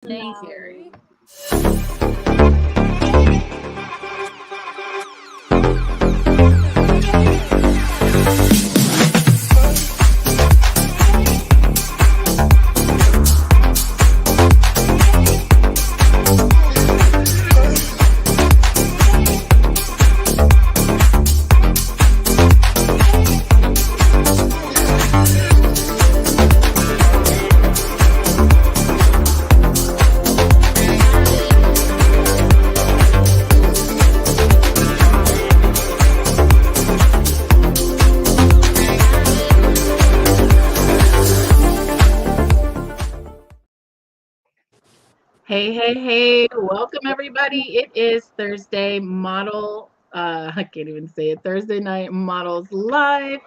Thank you. Hey, welcome everybody. It is Thursday Model, I can't even say it, Thursday Night Models Live.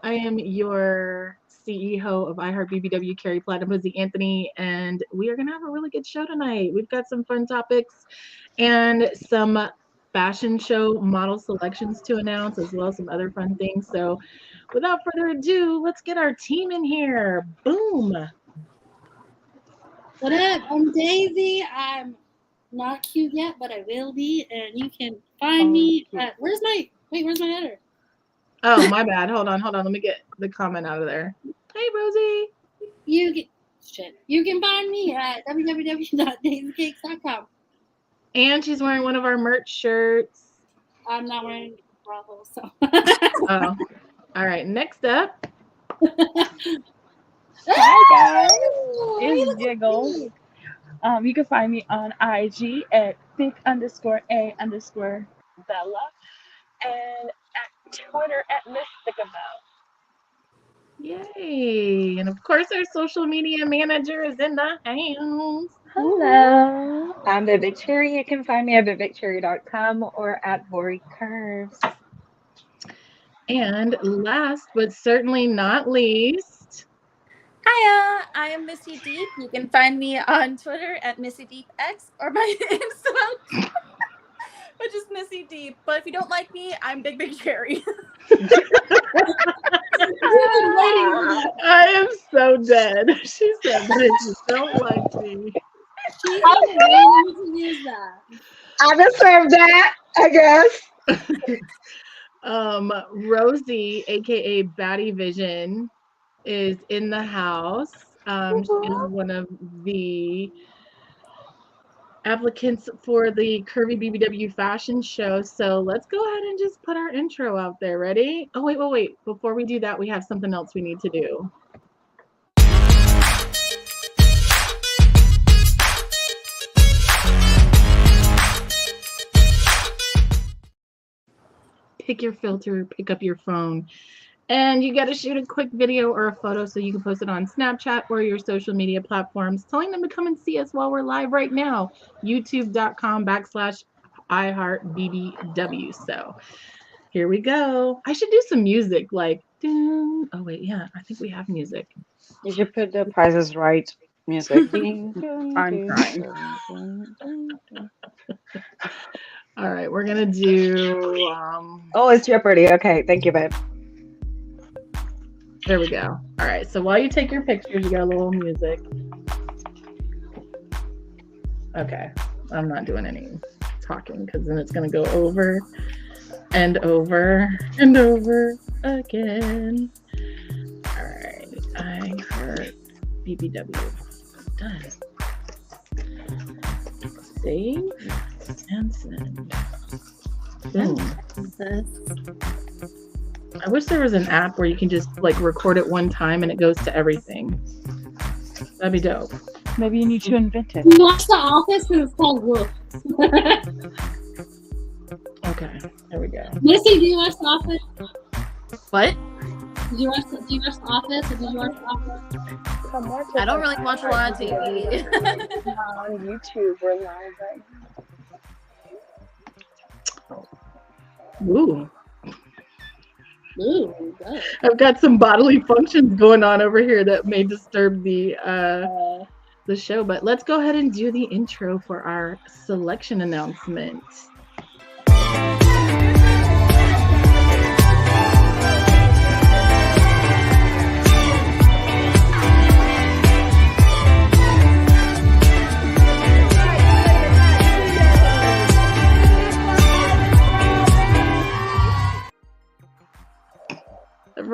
I am your CEO of iHeart BBW, Carrie Platinum Pussy Anthony, and we are going to have a really good show tonight. We've got some fun topics and some fashion show model selections to announce, as well as some other fun things. So without further ado, let's get our team in here. Boom. What up? I'm Daisy. I'm not cute yet, but I will be. And you can find me at where's my editor? Oh, my bad. Hold on. Let me get the comment out of there. Hey, Rosie. You can find me at www.daisykcakes.com. And she's wearing one of our merch shirts. I'm not wearing Bravo, so. Oh, all right. Next up. Hi guys, it's Jiggles. You can find me on IG at think_a_Bella and at Twitter at Mysticabelle. Yay. And of course, our social media manager is in the house. Hello, I'm Vivic Cherry. You can find me at viviccherry.com or at Vori Curves. And last but certainly not least. Hiya, I am Missy Deep. You can find me on Twitter at MissyDeepX or my Instagram, which is Missy Deep. But if you don't like me, I'm Big Cherry. I am so dead. She said that you don't like me. She's waiting to use that. I deserve that, I guess. Rosie, aka Batty Vision, is in the house. She is one of the applicants for the Curvy BBW fashion show. So let's go ahead and just put our intro out there. Ready? Oh, wait. Before we do that, we have something else we need to do. Pick your filter, pick up your phone. And you got to shoot a quick video or a photo so you can post it on Snapchat or your social media platforms, telling them to come and see us while we're live right now, youtube.com/iHeartBBW. So here we go. I should do some music like, oh wait, yeah, I think we have music. You should put the Price is Right music. I'm crying. All right, we're going to do... Oh, it's Jeopardy. Okay, thank you, babe. There we go. All right. So while you take your pictures, you got a little music. Okay. I'm not doing any talking because then it's going to go over and over and over again. All right. iHeart BBW. Done. Save and send. Boom. I wish there was an app where you can just like record it one time and it goes to everything. That'd be dope. Maybe you need to invent it. You watch The Office and it's called Wolf. Okay, there we go. Missy, do you watch The Office? What? Do you watch The Office or did you watch The Office? I don't really watch a lot of TV. On YouTube, we're live right now. Ooh. Ooh, good. I've got some bodily functions going on over here that may disturb the show, but let's go ahead and do the intro for our selection announcement.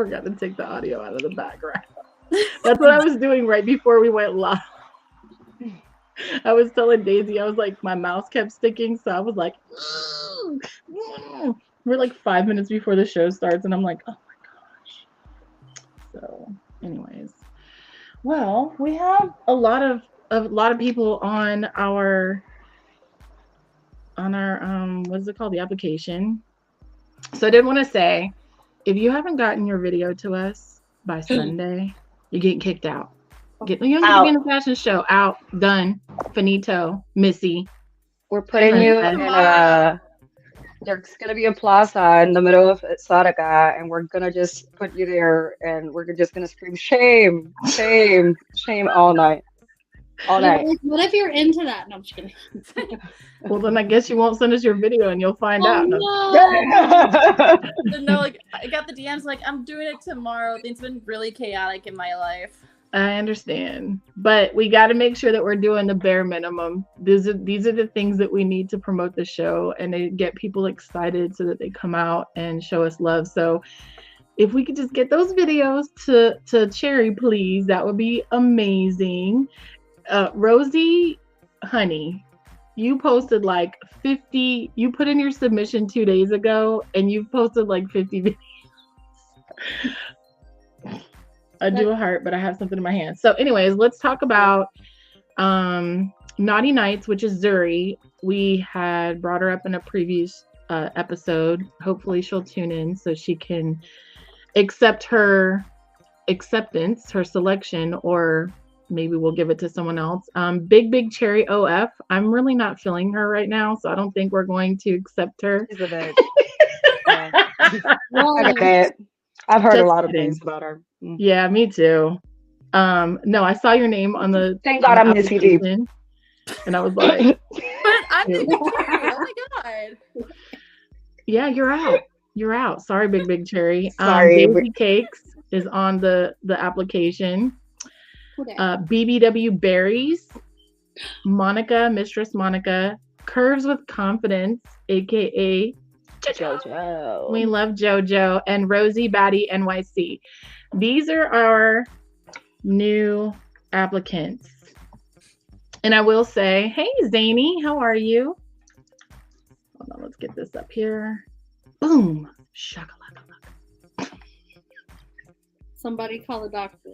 forgot to take the audio out of the background. That's what I was doing right before we went live. I was telling Daisy, I was like, my mouse kept sticking, so I was like, we're like 5 minutes before the show starts, and I'm like, oh my gosh. So, anyways, well, we have a lot of people on our what's it called, the application. So I did want to say, if you haven't gotten your video to us by Sunday, you're getting kicked out. You don't get to be in the fashion show. Out, done, finito, Missy. We're putting you in there's gonna be a plaza in the middle of Exotica, and we're gonna just put you there, and we're just gonna scream shame, shame, shame all night. All night. What if you're into that? No, I'm just kidding. Well, then I guess you won't send us your video and you'll find out. No. No, like I got the DMs like I'm doing it tomorrow. Things have been really chaotic in my life. I understand, but we got to make sure that we're doing the bare minimum. These are the things that we need to promote the show and to get people excited so that they come out and show us love. So if we could just get those videos to Cherry, please, that would be amazing. Rosie, honey, you posted like 50. You put in your submission 2 days ago, and you've posted like 50 videos. I do a heart, but I have something in my hand. So anyways, let's talk about Naughty Nights, which is Zuri. We had brought her up in a previous episode. Hopefully she'll tune in so she can accept her selection, or maybe we'll give it to someone else. Big Cherry OF. I'm really not feeling her right now, so I don't think we're going to accept her. She's a bit. I've heard a lot of things about her. Yeah, me too. No, I saw your name on the. Thank God I'm Missy Deep. And I was like, But I'm Big Cherry. Oh my god. yeah, you're out. You're out. Sorry, Big Cherry. Sorry. Daisy Cakes is on the application. Okay. BBW Berries, Monica, Mistress Monica, Curves with Confidence, aka JoJo. We love JoJo, and Rosie Batty NYC. These are our new applicants. And I will say, hey, Zany, how are you? Hold on, let's get this up here. Boom. Shakalaka. Somebody call a doctor.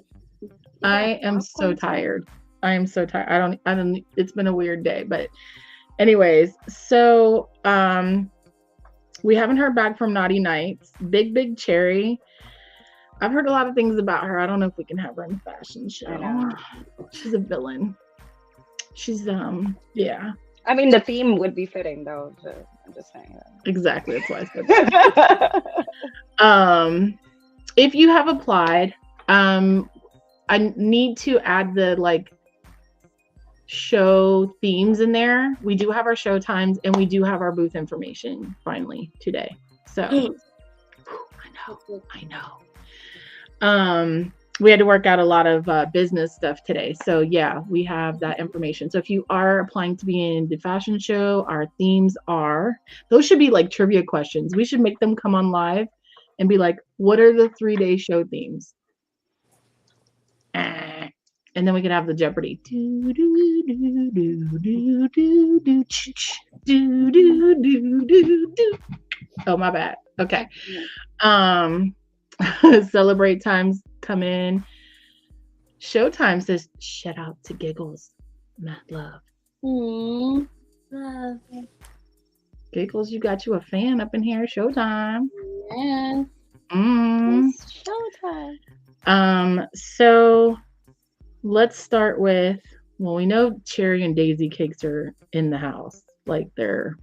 I am so tired. I am so tired. I don't, it's been a weird day, but anyways, so, we haven't heard back from Naughty Nights. Big Cherry. I've heard a lot of things about her. I don't know if we can have her in the fashion show. I know. She's a villain. She's yeah. I mean, the theme would be fitting though. I'm just saying that. Exactly. That's why I said that. If you have applied, I need to add the like show themes in there. We do have our show times, and we do have our booth information finally today. So I know. We had to work out a lot of business stuff today. So yeah, we have that information. So if you are applying to be in the fashion show, our themes are, those should be like trivia questions. We should make them come on live and be like, what are the 3-day show themes? And then we could have the Jeopardy. Do, do, do, do, do, do, do, ch, do, do, do, do, do. Oh, my bad. Okay. Celebrate times come in. Showtime says, shout out to Giggles. Mad love. Love. Giggles, you got you a fan up in here. Showtime. Yeah. It's Showtime. So let's start with, well, we know Cherry and Daisy Cakes are in the house. Like they're,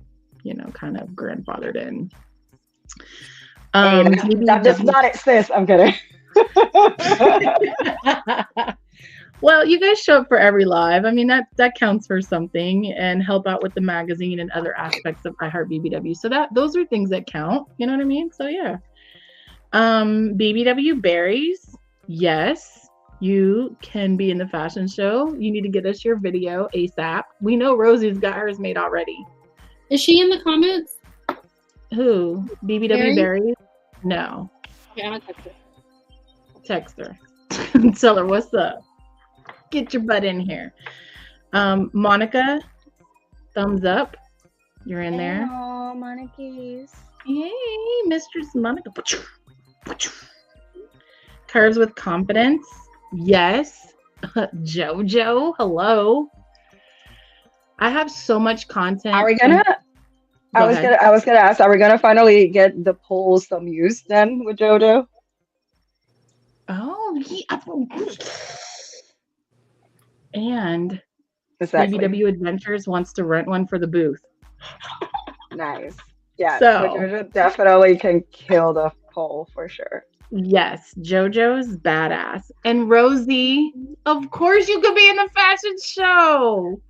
kind of grandfathered in. That does not exist. I'm kidding. Well, you guys show up for every live. I mean, that counts for something, and help out with the magazine and other aspects of I Heart BBW. So those are things that count. You know what I mean? So yeah. BBW Berries. Yes, you can be in the fashion show. You need to get us your video ASAP. We know Rosie's got hers made already. Is she in the comments? Who? BBW Berries? No. Yeah, I'm gonna text her. Text her. Tell her what's up. Get your butt in here. Monica, thumbs up. You're in there. Oh, Monica's. Yay, Mistress Monica. Curves with confidence. Yes. Jojo, hello. I have so much content. Are we gonna? I was gonna ask. Are we gonna finally get the polls some use then with JoJo? Oh, yeah. And Exactly. BBW Adventures wants to rent one for the booth. Nice. Yeah. So- So JoJo definitely can kill the poll for sure. Yes, JoJo's badass. And Rosie, of course you could be in the fashion show.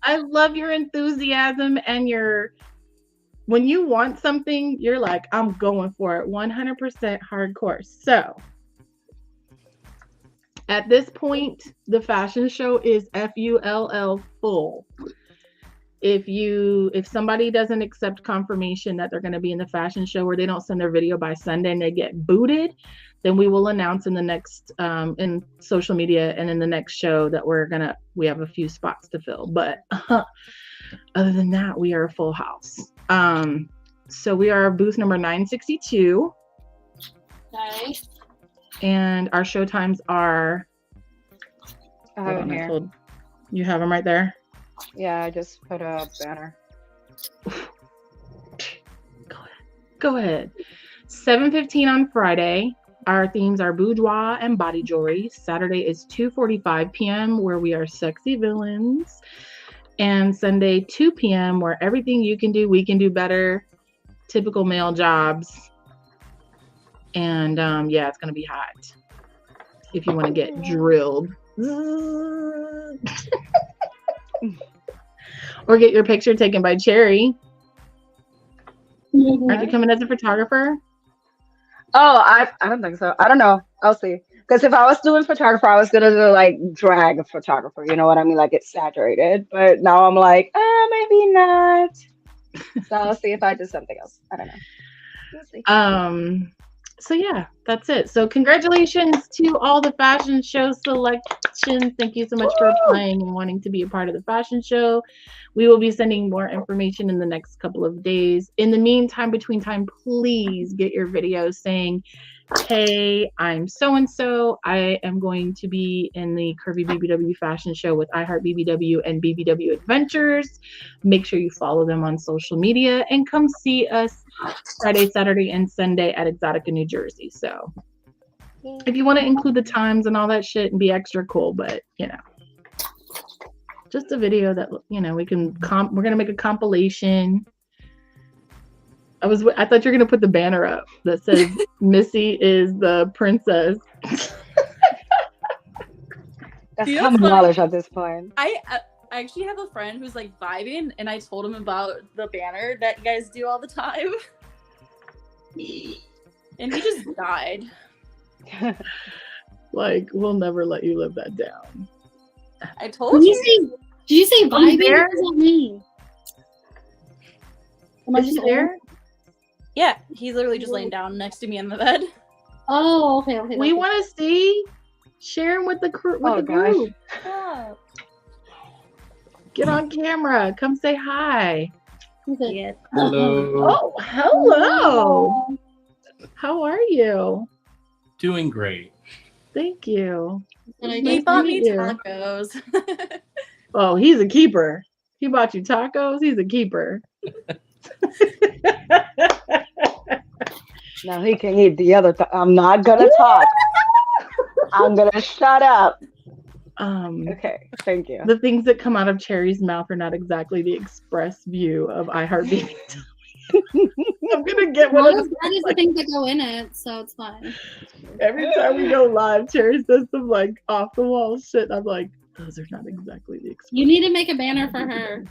I love your enthusiasm and when you want something, you're like, I'm going for it 100% hardcore. So at this point, the fashion show is FULL full. If somebody doesn't accept confirmation that they're going to be in the fashion show, or they don't send their video by Sunday and they get booted, then we will announce in the next in social media and in the next show that we have a few spots to fill. But other than that, we are a full house. So we are booth number 962. Nice. And our show times are, I have it here. You have them right there? Yeah, I just put a banner. Go ahead. 7:15 on Friday. Our themes are boudoir and body jewelry. Saturday is 2:45 p.m. where we are sexy villains. And Sunday 2 p.m. where everything you can do, we can do better. Typical male jobs. And yeah, it's gonna be hot. If you want to get drilled. Or get your picture taken by Cherry. Aren't you coming as a photographer? Oh, I don't think so. I don't know. I'll see. Because if I was doing photographer, I was gonna do like drag a photographer. You know what I mean? Like it's saturated. But now I'm like, maybe not. So I'll see if I do something else. I don't know. We'll see. So yeah, that's it. So congratulations to all the fashion show selections. Thank you so much for applying and wanting to be a part of the fashion show. We will be sending more information in the next couple of days. In the meantime, between time, please get your videos saying, hey, I'm so-and-so. I am going to be in the Curvy BBW fashion show with iHeartBBW and BBW Adventures. Make sure you follow them on social media and come see us Friday, Saturday, and Sunday at Exotica, New Jersey. So if you want to include the times and all that shit and be extra cool, but just a video that, we can we're going to make a compilation. I thought you were going to put the banner up that says Missy is the princess. That's common knowledge at this point. I actually have a friend who's like vibing, and I told him about the banner that you guys do all the time. And he just died. Like, we'll never let you live that down. I told you. Did you say vibing? there? What does that mean? Am I Is just he there? Yeah, he's literally just laying down next to me in the bed. Oh, okay. We want to see. Share him with the crew. With the gosh. group. Get on camera. Come say hi. Okay. Yeah. Hello. Oh, hello. How are you? Doing great. Thank you. Did I He get bought me meet you. tacos. Oh, he's a keeper. He bought you tacos. He's a keeper. Now he can eat the other. I'm not gonna talk. I'm gonna shut up. Okay, thank you. The things that come out of Cherry's mouth are not exactly the express view of iHeartBeat. I'm gonna get one of those. That is the things that go in it, so it's fine. Every time we go live, Cherry says some like off the wall shit. I'm like, those are not exactly the express. You need to make a banner for her.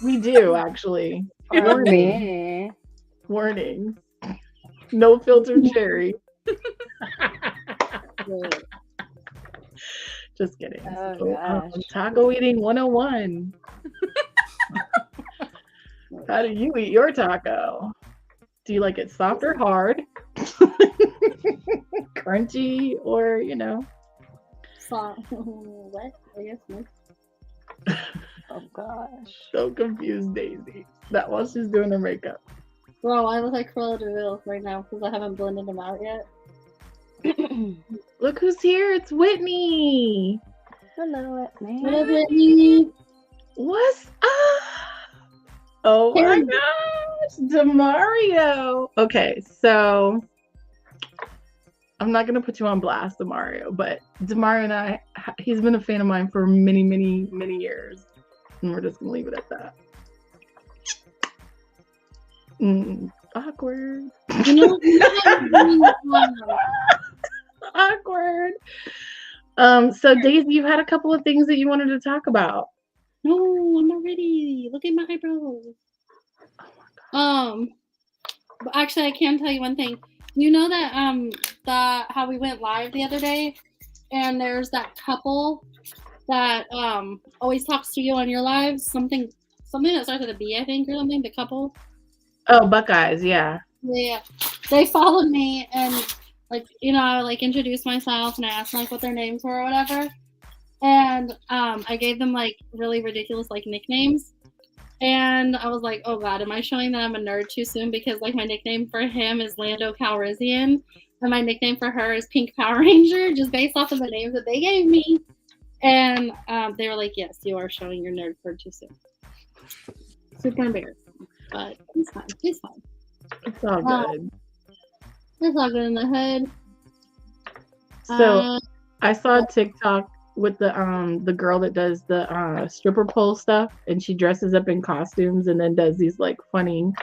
We do actually. For me. Warning. No filter Cherry. Just kidding. Oh, So, gosh. taco eating 101. How do you eat your taco? Do you like it soft or hard? crunchy or, So, what? I guess no. Oh gosh. so confused Daisy. That while she's doing her makeup. Bro, I look like Cruella de Vil right now because I haven't blended them out yet. Look who's here. It's Whitney. Hello, What up, Whitney? What's up? Oh my Hey. gosh, Demario. Okay, so I'm not gonna put you on blast, Demario, but Demario and I, he's been a fan of mine for many, many, many years, and we're just gonna leave it at that. Awkward. Awkward. So Daisy, you had a couple of things that you wanted to talk about. No, I'm not ready. Look at my eyebrows. But actually, I can tell you one thing. You know that how we went live the other day, and there's that couple that always talks to you on your lives. Something that starts with a B, I think, or something. The couple. Oh, Buckeyes, yeah. Yeah, they followed me and I introduced myself and I asked them what their names were or whatever. And I gave them really ridiculous nicknames. And I was like, oh God, am I showing that I'm a nerd too soon? Because my nickname for him is Lando Calrissian and my nickname for her is Pink Power Ranger, just based off of the names that they gave me. And they were like, yes, you are showing your nerd card too soon. Super embarrassing. But it's fine. It's fine. It's all good. It's all good in the hood. So I saw a TikTok with the girl that does the stripper pole stuff, and she dresses up in costumes and then does these funny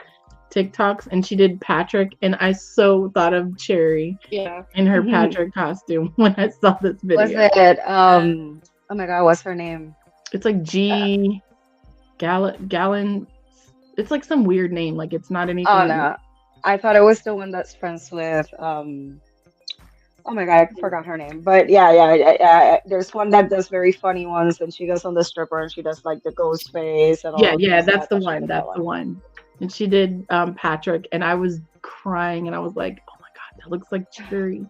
TikToks, and she did Patrick, and I so thought of Cherry in her Patrick costume when I saw this video. Was it oh my god, what's her name? It's like G Gallon. It's some weird name. It's not anything. Oh no, I thought it was the one that's friends with oh my god, I forgot her name. But yeah. There's one that does very funny ones, and she goes on the stripper and she does the ghost face and all. Yeah, that's the one. That's the one. And she did Patrick, and I was crying, and I was like, oh my god, that looks like Cherry.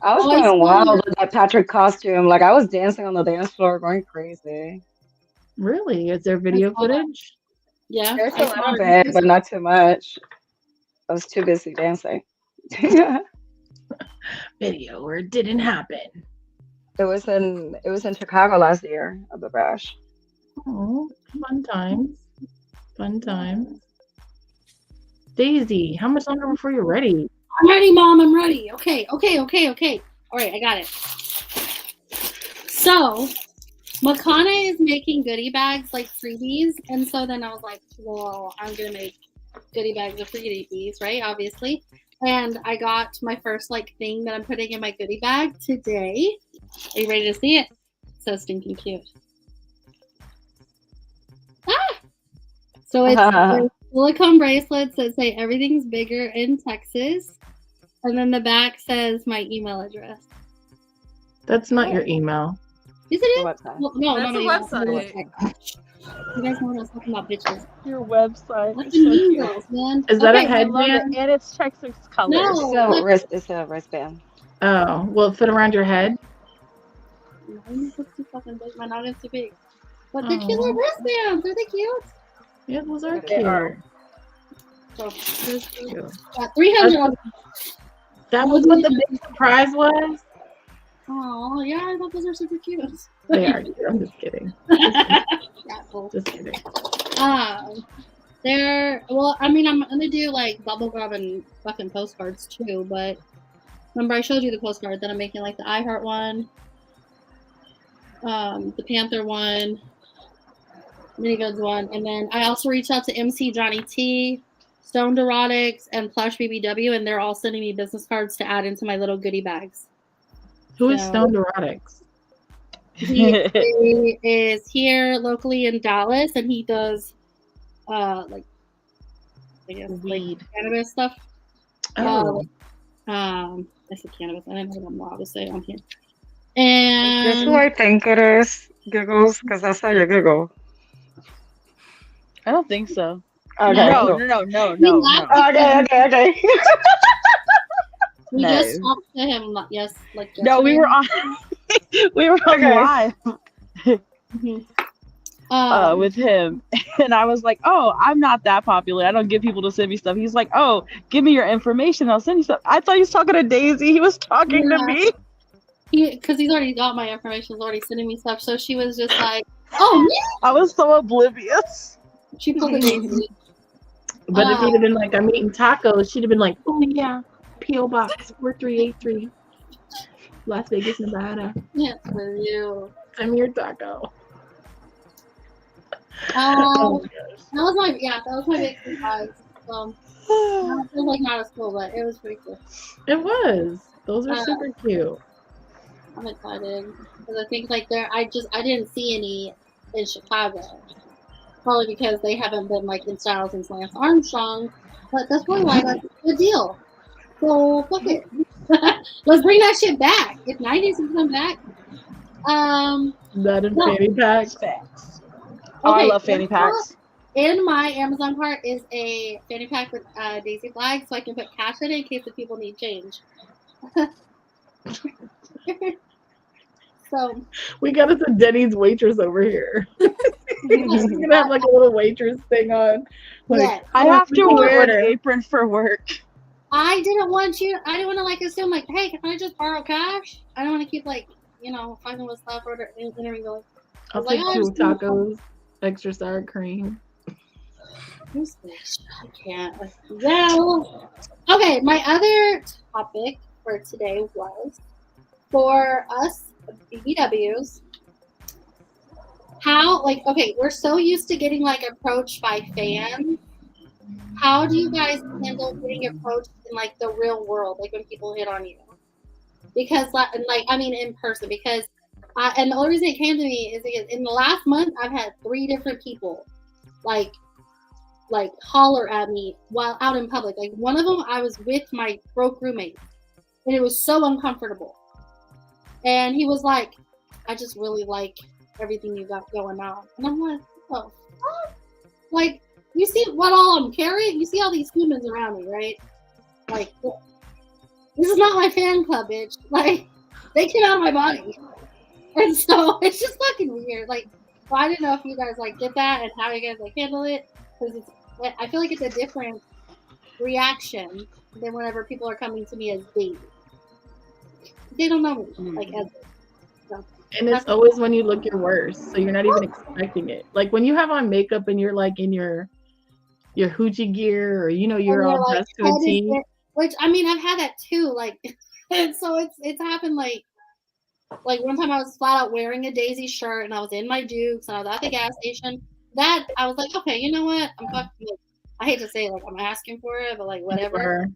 I was going wild with that Patrick costume. I was dancing on the dance floor, going crazy. Really? Is there video footage? Yeah. There's a little bit, but not too much. I was too busy dancing. Video or it didn't happen. It was in Chicago last year at the Bash. Oh, fun times. Fun times. Daisy, how much longer before you're ready? I'm ready, Mom. I'm ready. Okay. All right, I got it. So, Makana is making goodie bags freebies, and so then I was like, well, I'm gonna make goodie bags of freebies, right? Obviously. And I got my first thing that I'm putting in my goodie bag today. Are you ready to see it? It's so stinking cute. So it's silicone bracelets that say everything's bigger in Texas. And then the back says my email address. That's not your email. Is it? Website. Well, no, That's not a my website. You guys know what I was talking about, bitches. Your website What's is the so mean cute. girls, man? Is that a Okay, I love it. headband? And it's Texas colors. No. It's a wristband. Oh, will it fit around your head? No, it's too fucking big. My noggin's too big. But they're cute Aw. little wristbands. Are they cute? Yeah, those are They cute. are. So, Those are cute. got 300 on. That was what the big surprise was? Oh, yeah, I thought those were super cute. They are cute. I'm just kidding. Raffle. Just kidding. I'm gonna do bubblegum and fucking postcards too, but remember I showed you the postcard that I'm making the I Heart one, the Panther one, Minigoods one, and then I also reached out to MC Johnny T, Stoned Erotics, and Plush BBW, and they're all sending me business cards to add into my little goodie bags. Who is So- Stoned Erotics? He is here locally in Dallas, and he does Weed. cannabis stuff. Oh, I said cannabis. I didn't know what I'm allowed to say on here. Guess who And I think it is? Giggles, because that's how you giggle. I don't think so. Okay. No. we laughed. Okay. We Nice. just talked to him. Yes, like No, we were yesterday. on we were on Okay. live with him, and I was like, "Oh, I'm not that popular. I don't get people to send me stuff." He's like, "Oh, give me your information. I'll send you stuff." I thought he was talking to Daisy. He was talking to Yeah. me. Because he's already got my information. He's already sending me stuff. So she was just like, "Oh, yeah." I was so oblivious. She pulled a Daisy. But if he'd have been like, I'm eating tacos, she'd have been like, oh yeah, P.O. Box 4383, Las Vegas, Nevada. Yeah, for you. Send me your taco. Oh that was my big surprise. It was like not as cool, but it was pretty cool. It was. Those are super cute. I'm excited because I think like I didn't see any in Chicago, probably because they haven't been like in style since Lance Armstrong. But that's probably why that's a good deal. So fuck it, let's bring that shit back. If 90s can come back, That and No. fanny packs. Facts. Oh, I Okay, love fanny packs. in my Amazon cart is a fanny pack with Daisy flag, so I can put cash in it in case the people need change. So We got us a Denny's waitress over here. She's gonna have like a little waitress thing on. Like, yeah, I have to wear order. an apron for work. I didn't want to like assume like, hey, can I just borrow cash? I don't want to keep like, fucking with stuff or entering the I'll like, take oh, 2 just give me tacos, extra sour cream. I can't. Well, okay. My other topic for today was for us BBWs. How we're so used to getting like approached by fans. How do you guys handle getting approached in like the real world, like when people hit on you? Because in person. Because and the only reason it came to me is because in the last month I've had 3 different people like holler at me while out in public. Like one of them, I was with my broke roommate, and it was so uncomfortable. And he was like, "I just really like everything you got going on," and I'm like, "Oh, fuck? Like you see what all I'm carrying? You see all these humans around me, right? Like this is not my fan club, bitch. Like they came out of my body, and so it's just fucking weird. Like, well, I didn't know if you guys like get that and how you guys like handle it. Because I feel like it's a different reaction than whenever people are coming to me as Daisy. They don't know me like as. And it's always when you look your worst, so you're not even expecting it. Like when you have on makeup and you're like in your hoochie gear, or you're all like, dressed to a T. Which I mean, I've had that too. Like, and so it's happened. Like one time I was flat out wearing a Daisy shirt and I was in my Dukes and I was at the gas station. That I was like, okay, you know what? I'm fucking. Like, I hate to say it, like I'm asking for it, but like whatever.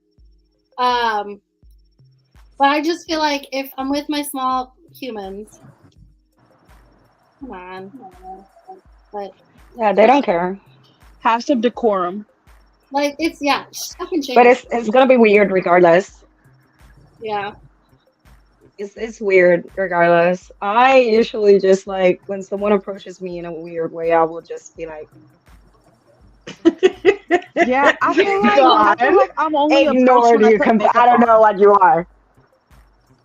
But I just feel like if I'm with my small humans, come on. But Yeah, they don't care. Have some decorum. like it's fucking change. But it's gonna be weird regardless. Yeah. It's weird regardless. I usually just like when someone approaches me in a weird way, I will just be like, Yeah, I feel like I'm only ignore approached when I you. put makeup I don't on. know what you are.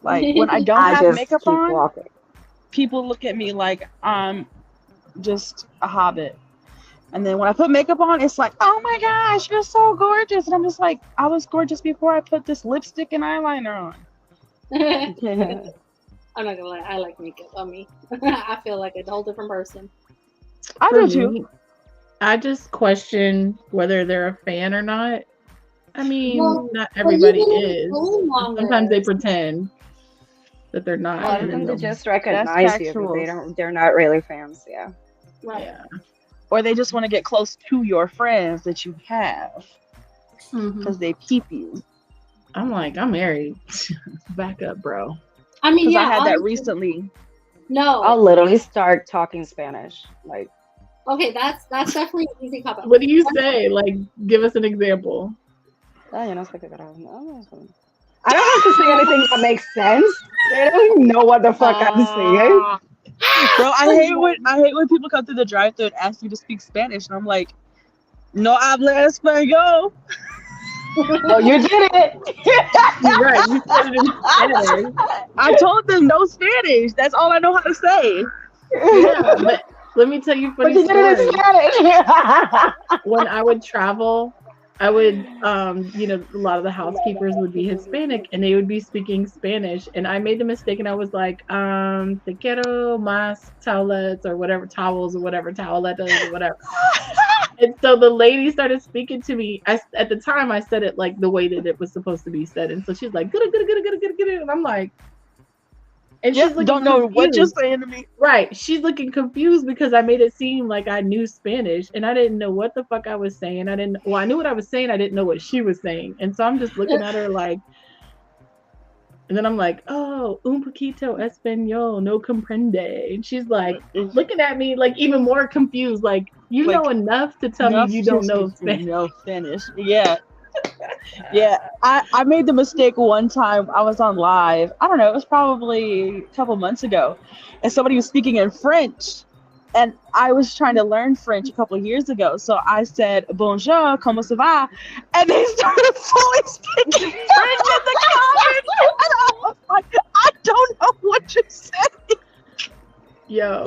Like when I don't I have just makeup keep on, walking. people look at me like I'm just a hobbit. And then when I put makeup on, it's like, oh my gosh, you're so gorgeous. And I'm just like, I was gorgeous before I put this lipstick and eyeliner on. I'm not gonna lie, I like makeup on me. I feel like a whole different person. I For do too. me, I just question whether they're a fan or not. I mean, Well, not everybody you've been is. going longer. Sometimes they pretend that they're not. A lot of and them then they they'll- just recognize you, but they're not really fans. Yeah. Right. yeah. Or they just want to get close to your friends that you have Mhm. because they peep you. I'm like, I'm married. Back up, bro. I mean, Because yeah. I had that honestly, recently. No. I'll literally start talking Spanish. Like, Okay, that's definitely an easy cop out. What do you say? Like, give us an example. I don't have to say anything that makes sense. They don't even know what the fuck I'm saying. Bro, I hate when people come through the drive-thru and ask you to speak Spanish, and I'm like, no habla español. Oh, you did it. You're right. You said it in Spanish. I told them no Spanish. That's all I know how to say. Yeah, but let me tell you a But funny you did it in story. Spanish. When I would travel, I would, a lot of the housekeepers would be Hispanic and they would be speaking Spanish. And I made the mistake and I was like, te quiero más towelettes or whatever, towels or whatever, toweletas or whatever. And so the lady started speaking to me. At the time, I said it like the way that it was supposed to be said. And so she's like, good, good, good, good, good, good. And I'm like, and she's looking Don't know what you're confused. saying to me. Right. She's looking confused because I made it seem like I knew Spanish and I didn't know what the fuck I was saying. I knew what I was saying. I didn't know what she was saying. And so I'm just looking at her like, and then I'm like, oh, un poquito español, no comprende. And she's like looking at me like even more confused. Like, you Like, know enough to tell me you don't know Spanish. No Spanish. Yeah. Yeah. I made the mistake one time. I was on live. I don't know. It was probably a couple months ago. And somebody was speaking in French. And I was trying to learn French a couple of years ago. So I said, bonjour, comment ça va? And they started fully speaking French in the comments. And I was like, I don't know what you said. Yo.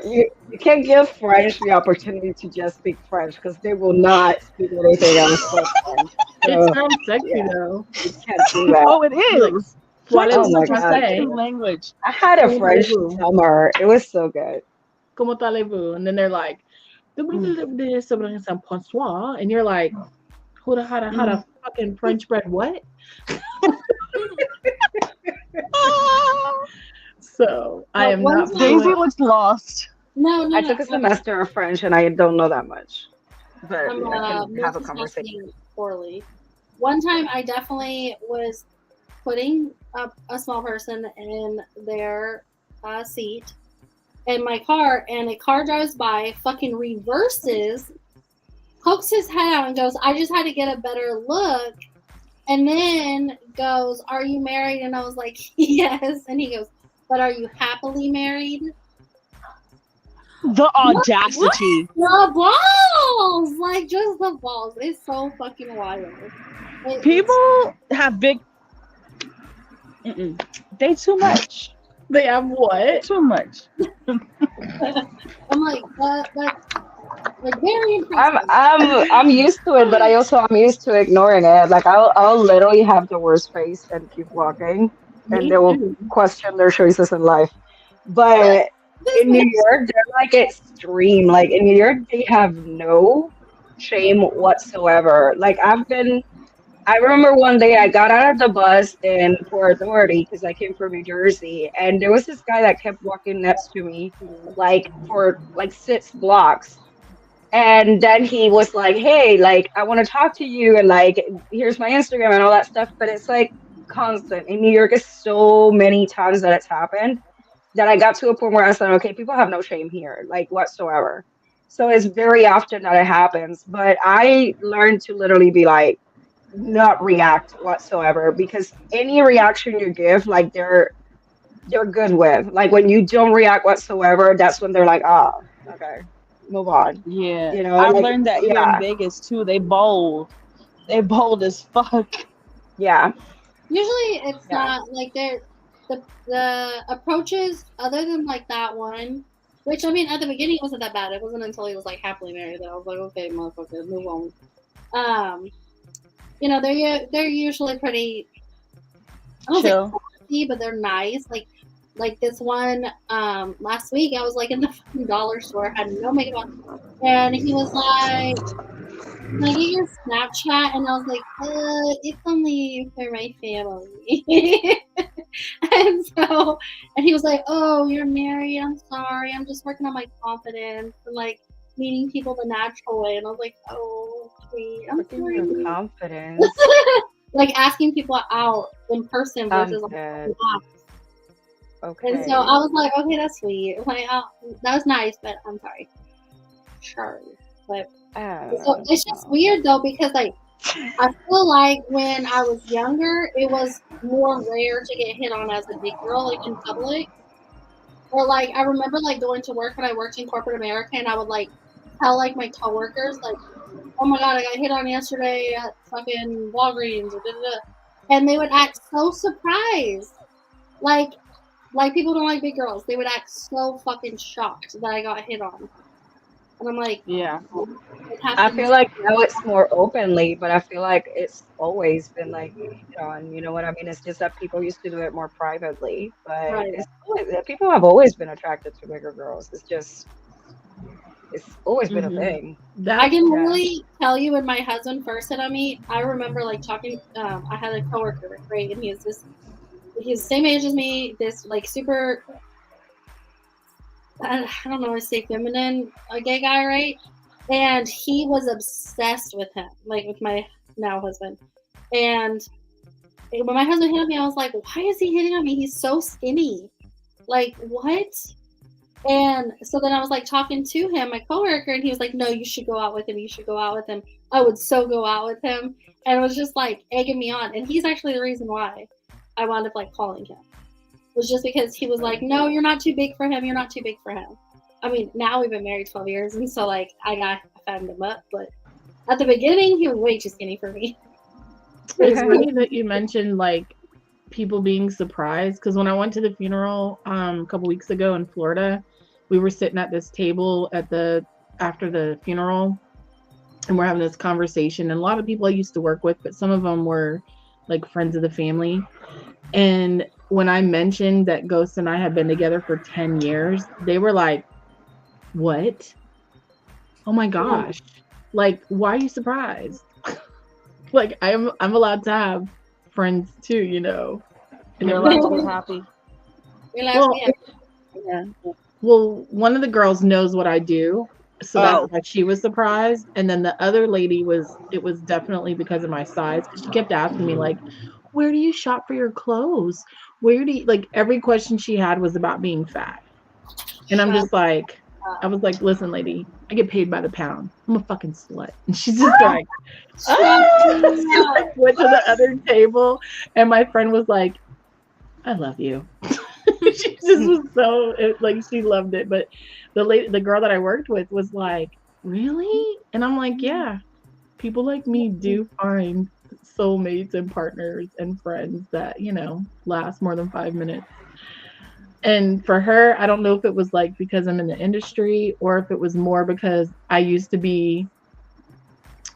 You can't give French the opportunity to just speak French because they will not speak anything else but French. It So sounds sexy yeah. though. you can't do that. Oh, it is. French Oh is my such a God. sexy language. I had a French Ooh. summer. It was so good. Comment allez-vous? And then they're like, Saint-François. And you're like, how the fucking French bread what? So I am Well, not one Daisy fluent. looks lost. No, I took a semester of French and I don't know that much. But I'm I can have a conversation. multitasking poorly. One time, I definitely was putting up a small person in their seat in my car, and a car drives by, fucking reverses, pokes his head out, and goes, "I just had to get a better look," and then goes, "Are you married?" And I was like, "Yes," and he goes, "But are you happily married?" The audacity. The balls, like just the balls. It's so fucking wild. People have big. They too much. They have what? Too much. I'm like, but like very impressive. I'm used to it, but I'm used to ignoring it. Like I'll literally have the worst face and keep walking, and Me they will too. question their choices in life. But in New York, they're like extreme. Like in New York, they have no shame whatsoever. Like I remember one day I got out of the bus in Port Authority because I came from New Jersey, and there was this guy that kept walking next to me, like for like 6 blocks. And then he was like, "Hey, like I want to talk to you, and like here's my Instagram and all that stuff." But it's like constant in New York. It's so many times that it's happened that I got to a point where I said, "Okay, people have no shame here, like whatsoever." So it's very often that it happens. But I learned to literally be like, not react whatsoever, because any reaction you give, like they're good with. Like when you don't react whatsoever, that's when they're like, "Oh, okay, move on." Yeah. You know, I like, learned that here yeah. in Vegas too. They bold. They bold as fuck. Yeah. Usually it's Yeah. not like the approaches other than like that one, which I mean at the beginning it wasn't that bad. It wasn't until he was like happily married that I was like, okay, motherfucker, move on. You know, they're usually pretty, I don't Chill. think classy, but they're nice. Like this one last week, I was like in the fucking dollar store, had no makeup on, and he was like, "Can I get your Snapchat?" And I was like, "It's only for my family." and he was like, "Oh, you're married? I'm sorry. I'm just working on my confidence and like meeting people the natural way." And I was like, "Oh, sweet. I'm sorry." Confidence. Like asking people out in person versus like Confidence. apps. Okay. And so I was like, "Okay, that's sweet. Like, that was nice, but I'm sorry." Sure, but so it's just weird though, because like I feel like when I was younger, it was more rare to get hit on as a big girl, like in public. Or like I remember like going to work when I worked in corporate America, and I would like tell like my coworkers like, oh my god, I got hit on yesterday at fucking Walgreens or da-da-da. And they would act so surprised. Like people don't like big girls. They would act so fucking shocked that I got hit on. And I'm like, Yeah. I feel like now it's more openly, but I feel like it's always been like, you know what I mean? It's just that people used to do it more privately, but Right. people have always been attracted to bigger girls. It's always been a Mhm. thing. I can literally tell you when my husband first hit on me, I remember like talking, I had a coworker, right? And he's the same age as me, this like super, I don't know, I say feminine, a gay guy, right? And he was obsessed with him, like with my now husband. And when my husband hit on me, I was like, why is he hitting on me? He's so skinny. Like, what? And so then I was like talking to him, my coworker, and he was like, no, you should go out with him. You should go out with him. I would so go out with him. And it was just like egging me on. And he's actually the reason why I wound up like calling him. It was just because he was like, no, you're not too big for him. You're not too big for him. I mean, now we've been married 12 years. And so like I fattened him up. But at the beginning, he was way too skinny for me. It's funny that you mentioned like people being surprised, because when I went to the funeral a couple weeks ago in Florida, we were sitting at this table after the funeral, and we're having this conversation. And a lot of people I used to work with, but some of them were like friends of the family. And when I mentioned that Ghost and I had been together for 10 years, they were like, "What? Oh my gosh! Like, why are you surprised?" Like I'm allowed to have friends too, you know. And You're everything. allowed to be happy. Well, one of the girls knows what I do, so that's why she was surprised. And then the other lady it was definitely because of my size. She kept asking me like, "Where do you shop for your clothes? Where do you," like every question she had was about being fat. And I'm just like, I was like, "Listen, lady, I get paid by the pound. I'm a fucking slut." And she's just like, she like went to the other table, and my friend was like, "I love you." She just was so like she loved it. But the girl that I worked with was like, "Really?" And I'm like, "Yeah, people like me do find soulmates and partners and friends that, you know, last more than 5 minutes." And for her, I don't know if it was like because I'm in the industry or if it was more because I used to be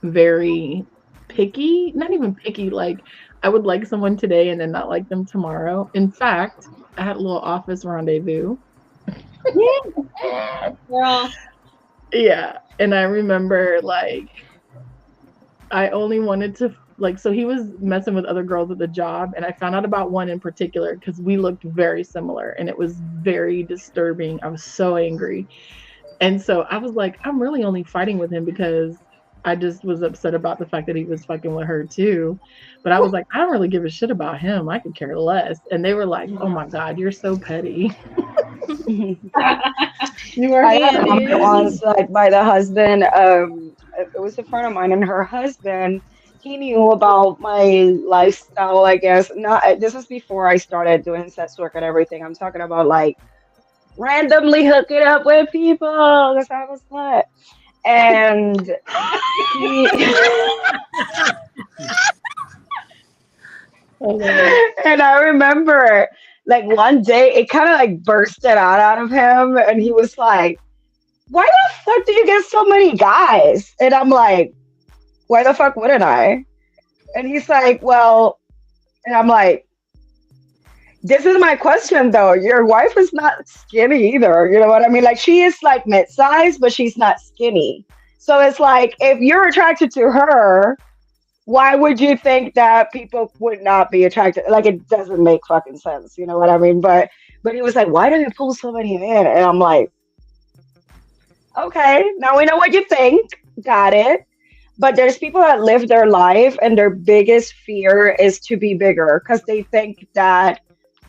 very picky, not even picky, like I would like someone today and then not like them tomorrow. In fact, I had a little office rendezvous. Girl. Yeah. And I remember like I only wanted to like, so he was messing with other girls at the job, and I found out about one in particular because we looked very similar, and it was very disturbing. I was so angry. And so I was like, I'm really only fighting with him because I just was upset about the fact that he was fucking with her too. But I was like, I don't really give a shit about him. I could care less. And they were like, oh my God, you're so petty. You were I got dumped on site by the husband. It was a friend of mine, and her husband, he knew about my lifestyle, I guess. Not this is before I started doing sex work and everything. I'm talking about like randomly hooking up with people because I was slut. And he and I remember like one day it kind of like bursted out of him, and he was like, why the fuck do you get so many guys? And I'm like, why the fuck wouldn't I? And he's like, well, and I'm like, this is my question though. Your wife is not skinny either. You know what I mean? Like she is like mid-sized, but she's not skinny. So it's like, if you're attracted to her, why would you think that people would not be attracted? Like it doesn't make fucking sense. You know what I mean? But he was like, why do you pull so many men? And I'm like, okay, now we know what you think. Got it. But there's people that live their life and their biggest fear is to be bigger because they think that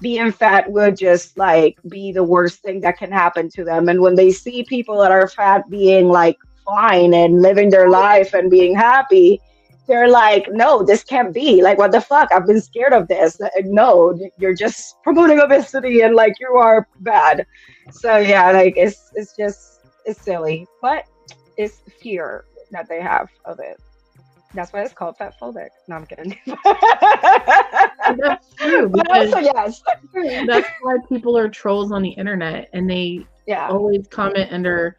being fat would just like be the worst thing that can happen to them. And when they see people that are fat being like fine and living their life and being happy, they're like, no, this can't be. Like, what the fuck? I've been scared of this. No, you're just promoting obesity and like you are bad. So yeah, like it's silly, but it's fear. that they have of it. That's why it's called fat phobic. No, I'm kidding. That's true. But Because also, yes. that's why people are trolls on the internet, and they Yeah. always comment under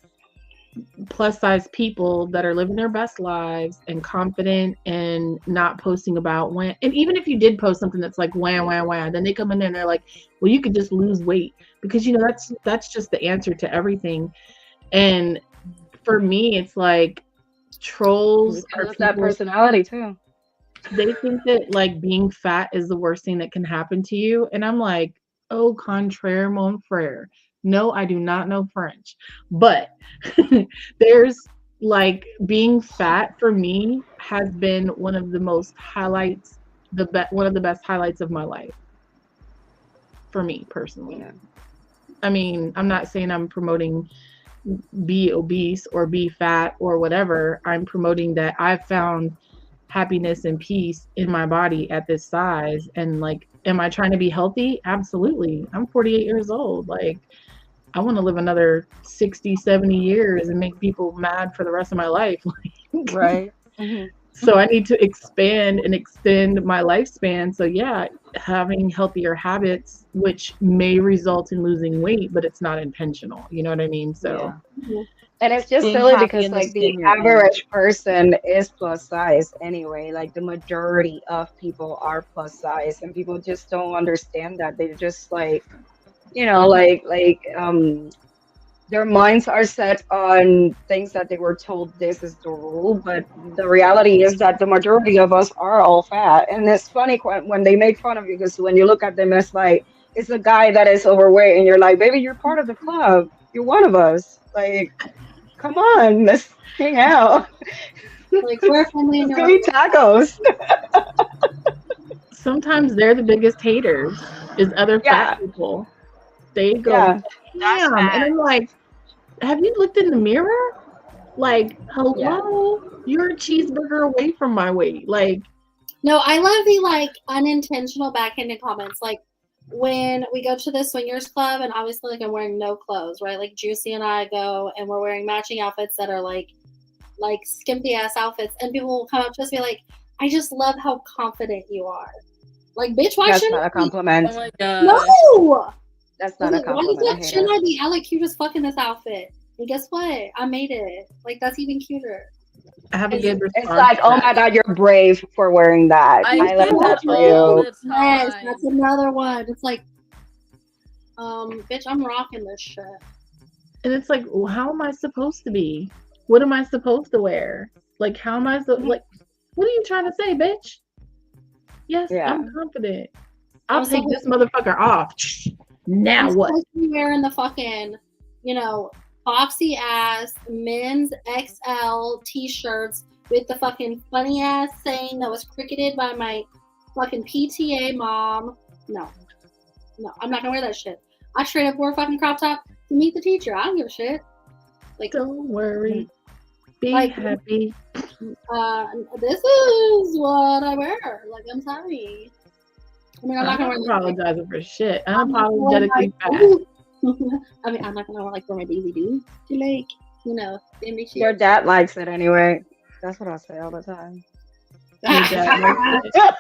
plus size people that are living their best lives and confident and not posting about when. And even if you did post something that's like wham wham wham, then they come in there and they're like, well, you could just lose weight, because you know that's just the answer to everything. And for me, it's like trolls are Because of that people, personality too. they think that like being fat is the worst thing that can happen to you, and I'm like, au contraire, mon frere. No, I do not know French, but there's like being fat for me has been one of the most highlights, one of the best highlights of my life for me personally. Yeah. I mean, I'm not saying I'm promoting be obese or be fat or whatever. I'm promoting that I've found happiness and peace in my body at this size. And like, am I trying to be healthy? Absolutely. I'm 48 years old. Like, I want to live another 60, 70 years and make people mad for the rest of my life. Right. Mm-hmm. So I need to expand and extend my lifespan. So yeah, having healthier habits, which may result in losing weight, but it's not intentional. You know what I mean? So Yeah. And it's just Being silly happy because in the like skin the you're in. average person is plus size anyway. Like the majority of people are plus size, and people just don't understand that. They just like, you know, their minds are set on things that they were told this is the rule, but the reality is that the majority of us are all fat. And it's funny when they make fun of you, because when you look at them, it's like it's a guy that is overweight, and you're like, baby, you're part of the club. You're one of us. Like, come on, let's hang out. Like we're family and Let's you're go eat tacos. sometimes they're the biggest haters is other Yeah. fat people. They go, Yeah. damn. And I'm like, have you looked in the mirror? Like, hello, you're a cheeseburger away from my weight. Like, No, I love the like unintentional backhanded comments. Like when we go to the swingers club, and obviously like I'm wearing no clothes, right? Like Juicy and I go, and we're wearing matching outfits that are like skimpy ass outfits, and people will come up to us and be like, "I just love how confident you are." Like, bitch, why That's shouldn't not a I be? compliment. Oh my god. No. That's not a Why compliment. I hate shouldn't it. I be hella cute as fuck in this outfit? And guess what? I made it. Like that's even cuter. I have a good response. It's like, to oh that. my god, you're brave for wearing that. I love do that for all you. the Yes, time. that's another one. It's like, bitch, I'm rocking this shit. And it's like, well, how am I supposed to be? What am I supposed to wear? Like, how am I like, what are you trying to say, bitch? Yes, Yeah. I'm confident. I'll I'm take so- this motherfucker off. Now I'm what? supposed to be wearing the fucking, boxy ass men's XL t-shirts with the fucking funny ass saying that was cricketed by my fucking PTA mom. No, I'm not gonna wear that shit. I straight up wore a fucking crop top to meet the teacher. I don't give a shit. Like, Don't worry. Be Like- happy. this is what I wear. Like, I'm sorry. I mean, I'm not I'm gonna not wear apologizing for shit. I'm not gonna wear Unapologetically my- fat. I mean, I'm not gonna like wear my Daisy Doo to like, give me shit. Your dad likes it anyway. That's what I say all the time. Your dad likes it.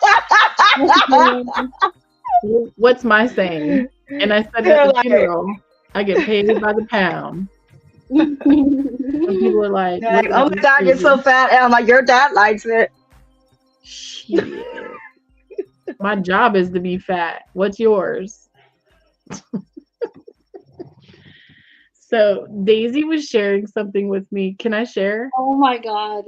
What's my saying? And I said it at the Like- funeral. I get paid by the pound. And people are like, They're like, "Look oh at my this god, you're crazy." so fat. And I'm like, your dad likes it. Shit. My job is to be fat. What's yours? So Daisy was sharing something with me. Can I share? Oh my god.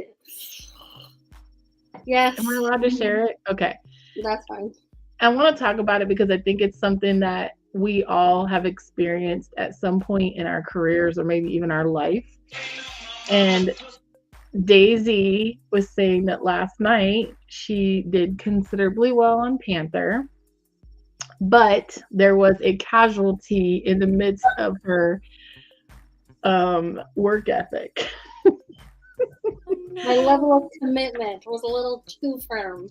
Yes. Am I allowed to share it? Okay. That's fine. I want to talk about it because I think it's something that we all have experienced at some point in our careers or maybe even our life. And Daisy was saying that last night she did considerably well on Panther, but there was a casualty in the midst of her work ethic. My level of commitment was a little too firm.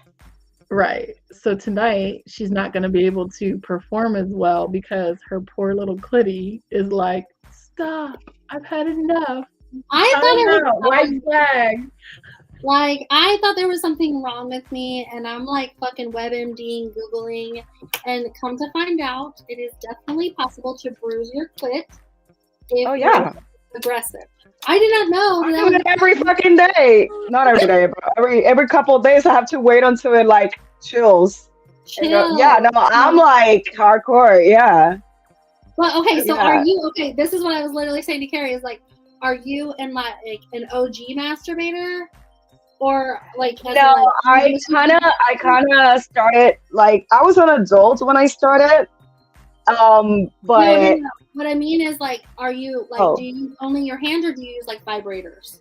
Right. So tonight she's not going to be able to perform as well because her poor little clitty is like, stop. I've had enough. I thought it was white flag. like I thought there was something wrong with me, and I'm like fucking WebMDing, Googling, and come to find out, it is definitely possible to bruise your clit if Oh yeah. you're aggressive. I did not know I that do it every fucking day. Not every day, but every couple of days I have to wait until it like chills. And go- chill. yeah, no, I'm like hardcore. Yeah. Well, okay, so Yeah. are you okay? This is what I was literally saying to Carrie is like, are you in like an OG masturbator, or like as in, No, like, I kind of started like I was an adult when I started. No, But no. What I mean is like, are you like, Oh. do you use only your hand or do you use like vibrators?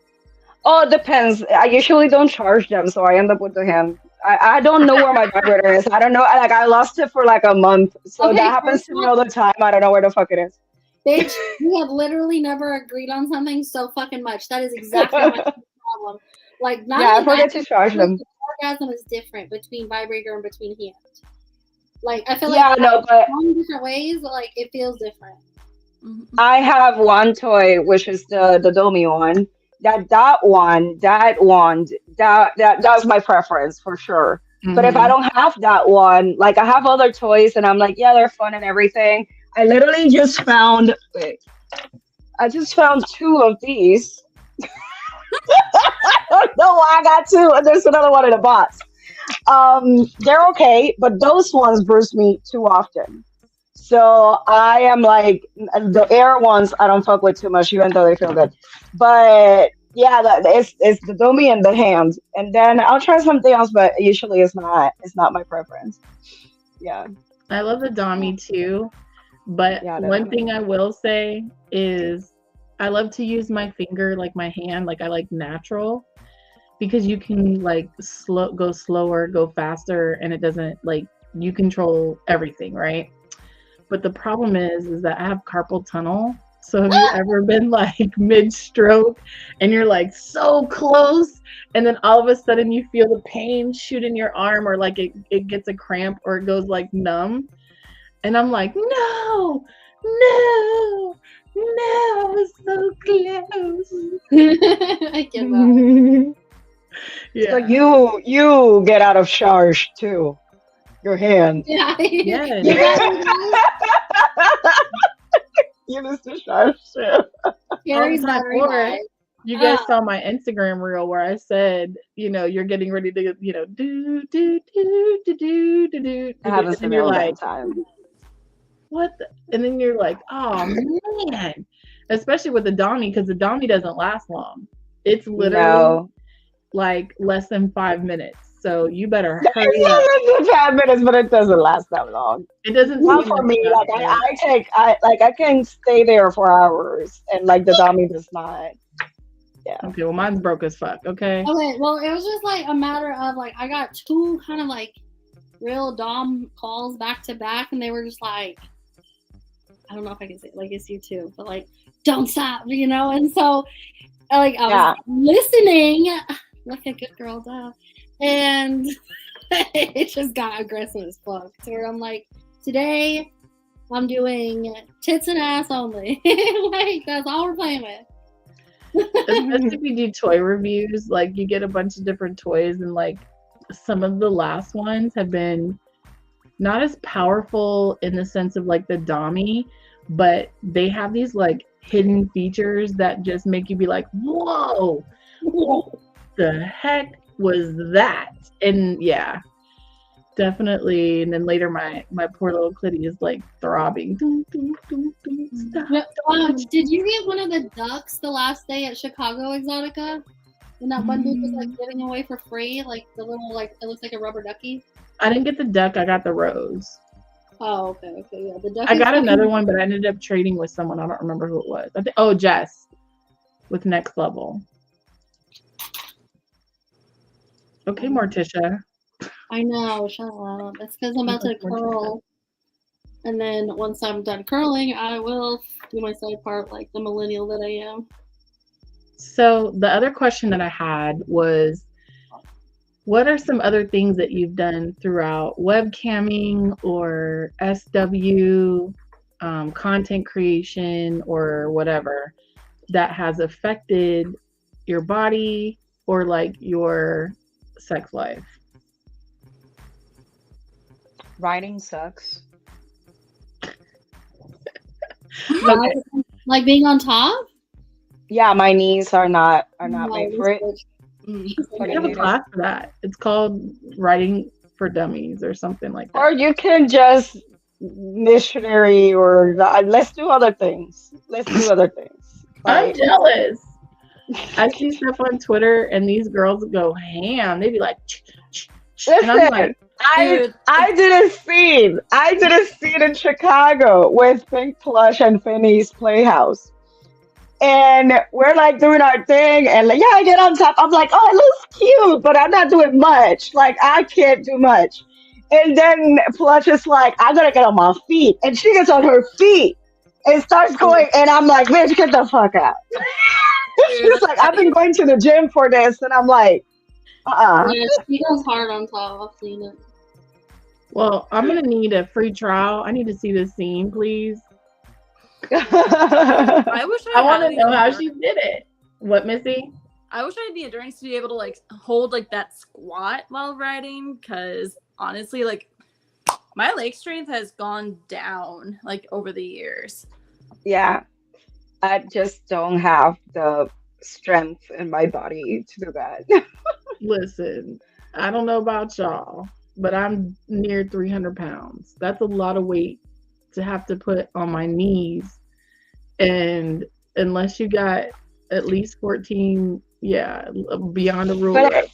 oh, it depends. I usually don't charge them, so I end up with the hand. I don't know where my vibrator is. I don't know. Like I lost it for like a month, so Okay, that happens first to of me all- all the time. I don't know where the fuck it is. Bitch, we have literally never agreed on something so fucking much. That is exactly my problem. Like, not Yeah, I even forget that, to charge them. the orgasm is different between vibrator and between hand. Like, I feel Yeah, like no, but in different ways, but like it feels different. I have one toy, which is the Domi one. That's my preference for sure. But if I don't have that one, like I have other toys, and I'm like, yeah, they're fun and everything. I literally just found. Wait, I just found two of these. I don't know why I got two, and there's another one in a box. They're okay, but those ones bruise me too often. So I am like the air ones. I don't fuck with too much, even though they feel good. But yeah, it's the Domi and the hand, and then I'll try something else. But usually it's not my preference. Yeah, I love the Dami too, but Yeah, the one Dami. thing I will say is I love to use my finger, like my hand, like I like natural, because you can like go slower, go faster, and it doesn't like you control everything, right? But the problem is that I have carpal tunnel. So have you ever been like mid-stroke and you're like so close, and then all of a sudden you feel the pain shoot in your arm, or like it gets a cramp, or it goes like numb? And I'm like, no, no, no, it's so close. I get that. Yeah. So you get out of charge too. Your hand. Yeah. Yes. You got You lose the charge too. Carrie's time, battery or- life. You guys saw my Instagram reel where I said, you're getting ready to, do, do, do, do, do, do, do. I haven't And seen you're all like, that time. what? And then you're like, oh, man. Especially with the Dami, because the Dami doesn't last long. It's literally No. like less than 5 minutes. So you better hurry It's up. less than 5 minutes, but it doesn't last that long. It doesn't Not seem for me. that Like bad. I can stay there for hours, and like the dummy does not. Okay, well, mine's broke as fuck. Okay. Okay, well, it was just like a matter of like I got two kind of like real dom calls back to back, and they were just like, I don't know if I can say it, like it's you too, but like don't stop, And so like I was listening like a good girl does, and it just got aggressive as fuck. So where I'm like, today I'm doing tits and ass only, like that's all we're playing with. Especially if you do toy reviews, like you get a bunch of different toys, and like some of the last ones have been not as powerful in the sense of like the Dami, but they have these like hidden features that just make you be like, whoa, what the heck was that? And yeah, definitely. And then later my poor little clitty is like throbbing. Dun, dun, dun, dun, stop. Did you get one of the ducks the last day at Chicago Exotica? When that one dude was like giving away for free, like the little like it looks like a rubber ducky. I didn't get the duck, I got the rose. Oh, okay, yeah. The duck. I is got fucking- another one, but I ended up trading with someone. I don't remember who it was. I think Jess with Next Level. Okay, Morticia. I know. Shut up. It's because I'm about to curl, and then once I'm done curling, I will do my side part like the millennial that I am. So the other question that I had was, what are some other things that you've done throughout webcamming or SW, content creation or whatever? that has affected your body or like your sex life? Riding sucks. Okay. Like being on top? Yeah, my knees are not No, made for it. We have a class for that. It's called Writing for Dummies or something like that. Or you can just missionary or let's do other things. Let's do other things. I'm Like, jealous. I see stuff on Twitter and these girls go ham. They be like, and I'm listen, like, I did a scene. I did a scene in Chicago with Pink Plush and Finney's Playhouse. And we're like doing our thing, and like, yeah, I get on top. I'm like, oh, it looks cute, but I'm not doing much. Like, I can't do much. And then Plush is like, I gotta get on my feet. And she gets on her feet and starts going, and I'm like, bitch, get the fuck out. She's like, I've been going to the gym for this, and I'm like, Yeah, she goes hard on top. I've seen it. well, I'm gonna need a free trial. I need to see this scene, please. I wish I want to had know the how endurance- she did it. What, Missy? I wish I had the endurance to be able to like hold like that squat while riding, because honestly, like my leg strength has gone down like over the years. Yeah, I just don't have the strength in my body to do that. Listen, I don't know about y'all, but I'm near 300 pounds. That's a lot of weight to have to put on my knees. And unless you got at least 14, beyond the rule. But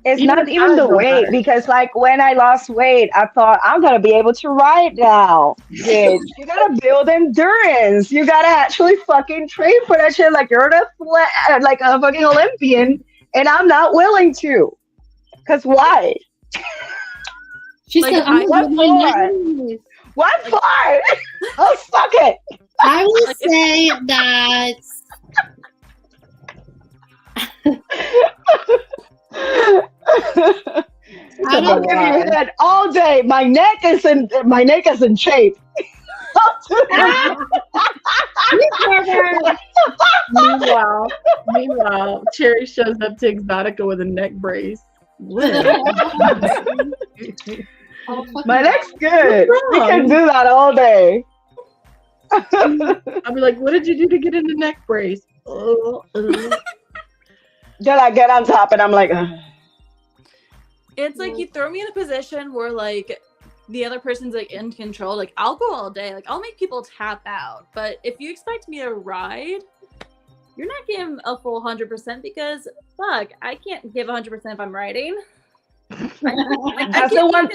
it's Even not the even size the don't weight, matter. because like when I lost weight, I thought I'm gonna be able to ride now. Bitch, you gotta build endurance. You gotta actually fucking train for that shit like you're like a fucking Olympian, and I'm not willing to. Cause why? She Like, said, I'm what gonna do my for? knees. What for? Oh, fuck it. I will say that I don't give you head all day. My neck is in shape. Meanwhile, Cherry shows up to Exotica with a neck brace. My neck's good. What's We can wrong? do that all day. I'll be like, what did you do to get in the neck brace? Then I get on top and I'm like, ugh. It's like you throw me in a position where like the other person's like in control. Like I'll go all day. Like I'll make people tap out. But if you expect me to ride, you're not giving a full 100% because fuck, I can't give 100% if I'm riding. That's the one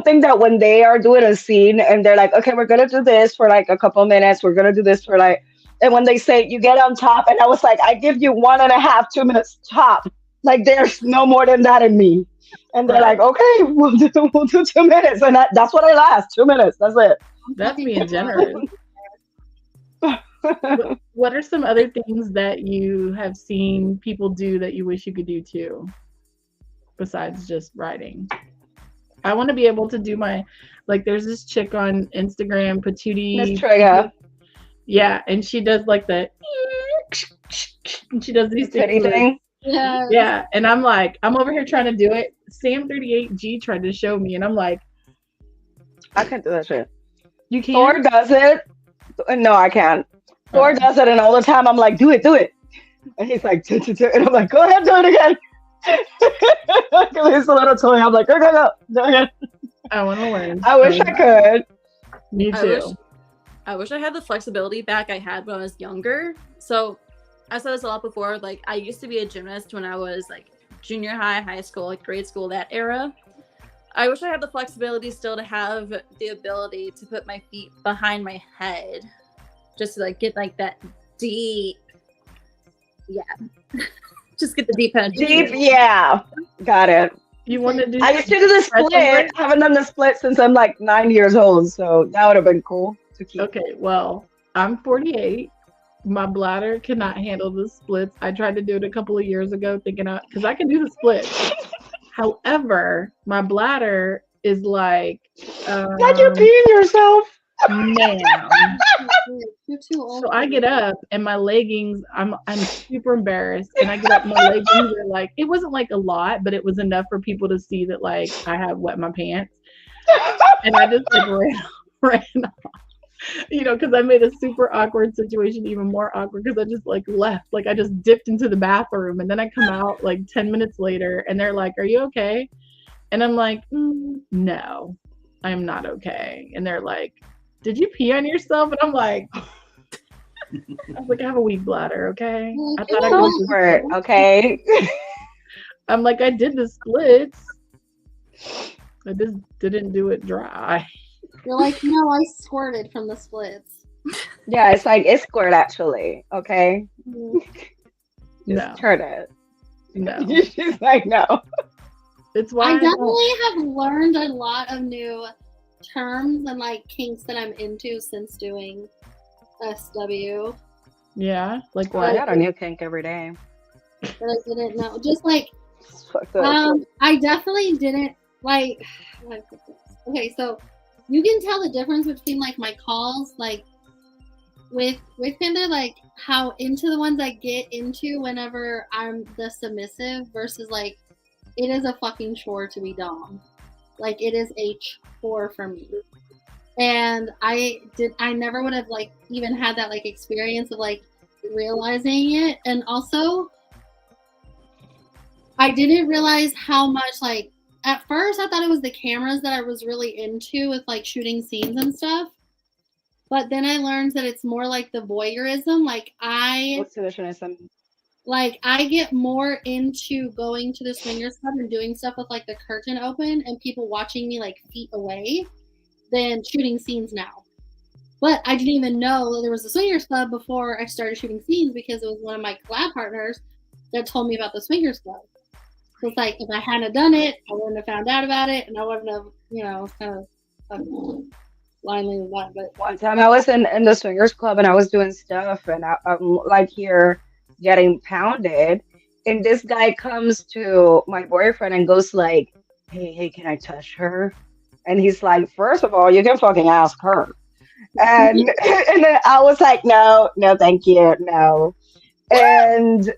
thing that when they are doing a scene and they're like, okay, we're gonna do this for like a couple minutes, we're gonna do this for like, and when they say you get on top, and I was like, I give you 1.5, 2 minutes top. Like there's no more than that in me. And they're like, okay, we'll do 2 minutes, and that's what I last. 2 minutes. That's it. That's being generous. What are some other things that you have seen people do that you wish you could do too, besides just riding? I want to be able to do like there's this chick on Instagram, Patootie. Miss Trega. Yeah, and she does like the and she does these things. Anything? yeah. Yeah, and I'm like, I'm over here trying to do it. Sam38G tried to show me, and I'm like, I can't do that shit. you can't. Thor does it. No, I can't. Thor does it, and all the time I'm like, do it. And he's like, and I'm like, go ahead, do it again. He's a little toy. I'm like, go. Do it again. I want to learn. I wish I could. Me too. I wish I had the flexibility back I had when I was younger. So I said this a lot before. Like I used to be a gymnast when I was like junior high, high school, like grade school, that era. I wish I had the flexibility still to have the ability to put my feet behind my head, just to like get like that deep, just get the deep penetration. Deep, yeah. Got it. You want to do? I used to do the split. I haven't done the split since I'm like 9 years old, so that would have been cool to keep. Okay, well, I'm 48. My bladder cannot handle the splits. I tried to do it a couple of years ago, thinking because I can do the splits. However, my bladder is like. Like you're peeing yourself. Ma'am. You're too old. So I get up and my leggings, I'm super embarrassed. And I get up, my leggings are like, it wasn't like a lot, but it was enough for people to see that like I have wet my pants. And I just like ran off. You know, because I made a super awkward situation even more awkward because I just like left. Like I just dipped into the bathroom and then I come out like 10 minutes later and they're like, "Are you okay?" And I'm like, "No, I'm not okay." And they're like, "Did you pee on yourself?" And I'm like, I was like, "I have a weak bladder, okay?" I thought I Go was for it, okay? I'm like, I did the splits. I just didn't do it dry. You're like, no, I squirted from the splits. Yeah, it's like it's squirt actually, okay? Mm. No, Turn it. no. She's like, no. It's why I I don't- definitely have learned a lot of new terms and like kinks that I'm into since doing SW yeah, like Well, I what? got a new kink every day. that I didn't know. Just like It's fucked up. I definitely didn't like. Okay, so you can tell the difference between like my calls, like with Tinder, like how into the ones I get into whenever I'm the submissive versus like it is a fucking chore to be dom. Like it is a chore for me. And I never would have like even had that like experience of like realizing it. And also I didn't realize how much like at first I thought it was the cameras that I was really into with like shooting scenes and stuff. But then I learned that it's more like the voyeurism. Like Exhibitionism. I get more into going to the swingers club and doing stuff with like the curtain open and people watching me like feet away than shooting scenes now. But I didn't even know that there was a swingers club before I started shooting scenes because it was one of my collab partners that told me about the swingers club. So it's like if I hadn't done it, I wouldn't have found out about it, and I wouldn't have, kind of blindly went. But One time I was in the swingers club and I was doing stuff and I'm like here getting pounded, and this guy comes to my boyfriend and goes like, hey, can I touch her? And he's like, first of all, you can fucking ask her. And and then I was like, no, thank you, no. And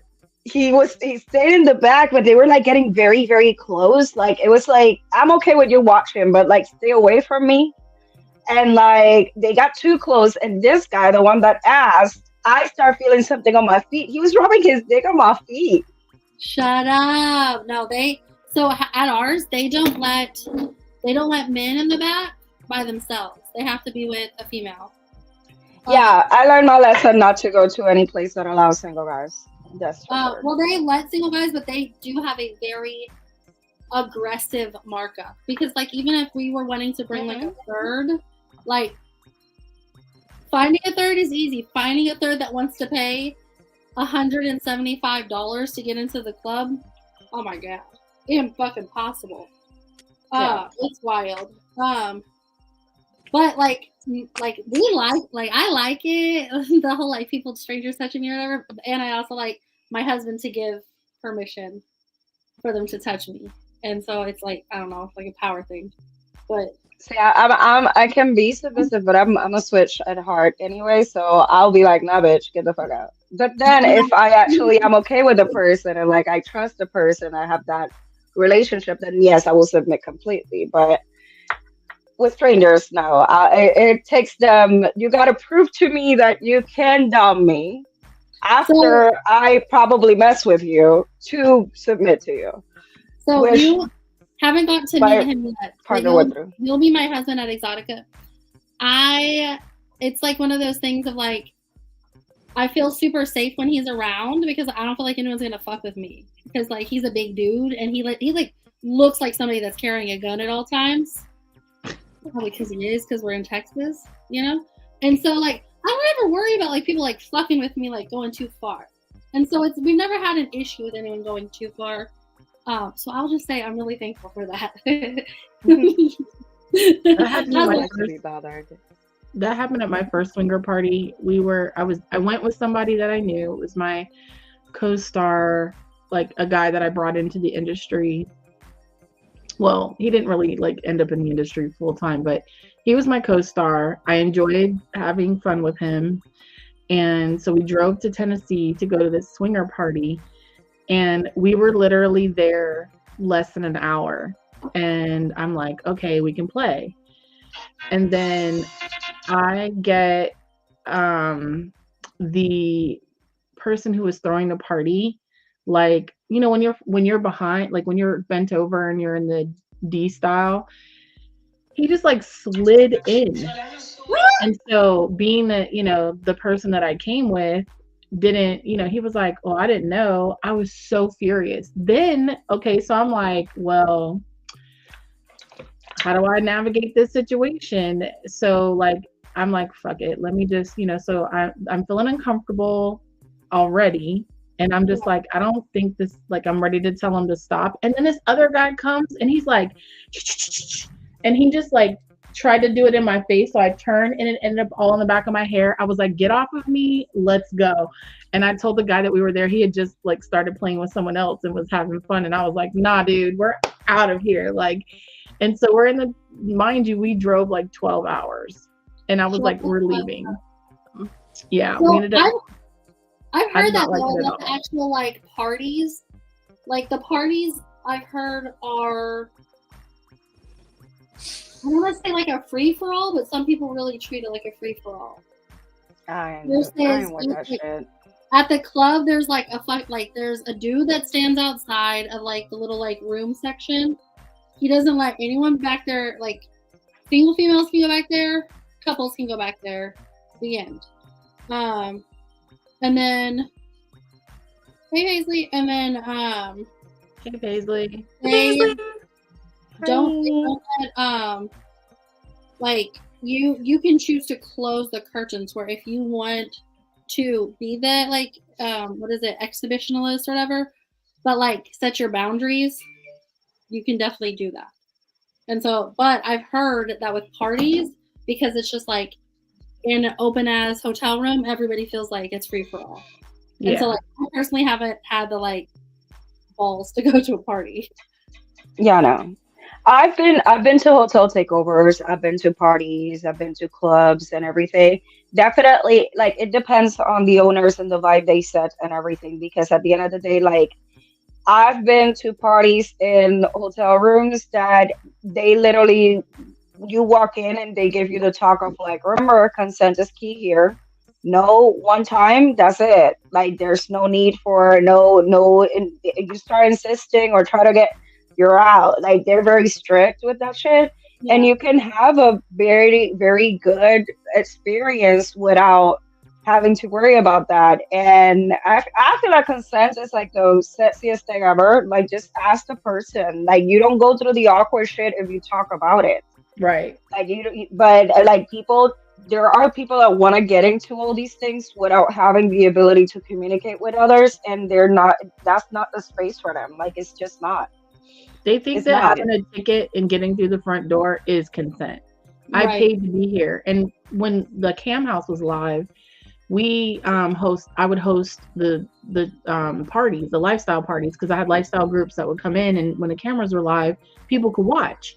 he stayed in the back, but they were like getting very, very close. Like it was like, I'm okay with you watching, but like stay away from me. And like they got too close, and this guy, the one that asked, I start feeling something on my feet. He was rubbing his dick on my feet. shut up. No, at ours they don't let men in the back by themselves. They have to be with a female. Yeah, I learned my lesson not to go to any place that allows single guys. That's for sure. Well, they let single guys, but they do have a very aggressive markup because, like, even if we were wanting to bring like a third, like finding a third is easy. Finding a third that wants to pay $175 to get into the club, oh my god, fucking possible. Yeah. It's wild. But like I like it, the whole like people strangers touching me or whatever. And I also like my husband to give permission for them to touch me. And so it's like, I don't know, like a power thing. But See, I can be submissive, but I'm a switch at heart anyway. So I'll be like, nah, bitch, get the fuck out. But then if I'm okay with the person and like I trust the person, I have that relationship, then yes, I will submit completely. But with strangers, no. It takes them. You got to prove to me that you can dom me after I probably mess with you to submit to you. so Which you haven't got to my meet him yet. But partner went through. you'll be my husband at Exotica. It's like one of those things of like, I feel super safe when he's around because I don't feel like anyone's gonna fuck with me because like he's a big dude and he looks like somebody that's carrying a gun at all times. Probably because he is, because we're in Texas, and so like I don't ever worry about like people like fucking with me like going too far, and so we've never had an issue with anyone going too far. So I'll just say I'm really thankful for that. That happened at my first swinger party. I went with somebody that I knew. It was my co-star, like a guy that I brought into the industry. well, he didn't really like end up in the industry full time, but he was my co-star. I enjoyed having fun with him. And so we drove to Tennessee to go to this swinger party. And we were literally there less than an hour. And I'm like, okay, we can play. And then I get the person who was throwing the party, like, you know, when you're behind, like when you're bent over and you're in the D style, he just like slid in. And so being that, you know, the person that I came with didn't, you know, he was like, oh, I didn't know. I was so furious. Then, okay, so I'm like, well, how do I navigate this situation? So like, I'm like, fuck it. Let me just, you know, so I'm feeling uncomfortable already. And I'm just like, I don't think this, like, I'm ready to tell him to stop. And then this other guy comes and he's like, and he just like tried to do it in my face. So I turned and it ended up all in the back of my hair. I was like, get off of me. Let's go. And I told the guy that we were there, he had just like started playing with someone else and was having fun. And I was like, nah, dude, we're out of here. Like, and so we're in the, mind you, we drove like 12 hours and I was like, we're leaving. Yeah. So we ended up, I've I heard did that not like though, it at that all. the actual like parties, like the parties I've heard are, I don't want to say like a free for all, but some people really treat it like a free for all. I ain't Versus, with that like, shit. at the club, there's like there's a dude that stands outside of like the little like room section. He doesn't let anyone back there. Like single females can go back there, couples can go back there. The end. And then hey Paisley, and then Hey, Paisley. they don't let like you can choose to close the curtains where if you want to be the like what is it, exhibitionalist or whatever, but like set your boundaries, you can definitely do that. And so, but I've heard that with parties, because it's just like in an open as hotel room, everybody feels like it's free for all. Yeah. And so like I personally haven't had the like balls to go to a party. Yeah, no. I've been to hotel takeovers, I've been to parties, I've been to clubs and everything. Definitely, like it depends on the owners and the vibe they set and everything. Because at the end of the day, like I've been to parties in hotel rooms that they literally, you walk in and they give you the talk of like, remember, consent is key here. No, one time, that's it. Like there's no need for you start insisting or try to get, you're out. Like they're very strict with that shit. Yeah. And you can have a very, very good experience without having to worry about that. And I feel like consent is like the sexiest thing ever. Like just ask the person. Like you don't go through the awkward shit if you talk about it. Right. Like but like people, there are people that want to get into all these things without having the ability to communicate with others, and that's not the space for them. Like it's just not. They think It's that not. having a ticket and getting through the front door is consent. I Right. paid to be here. And when the Cam House was live, I would host the parties, the lifestyle parties, because I had lifestyle groups that would come in, and when the cameras were live, people could watch.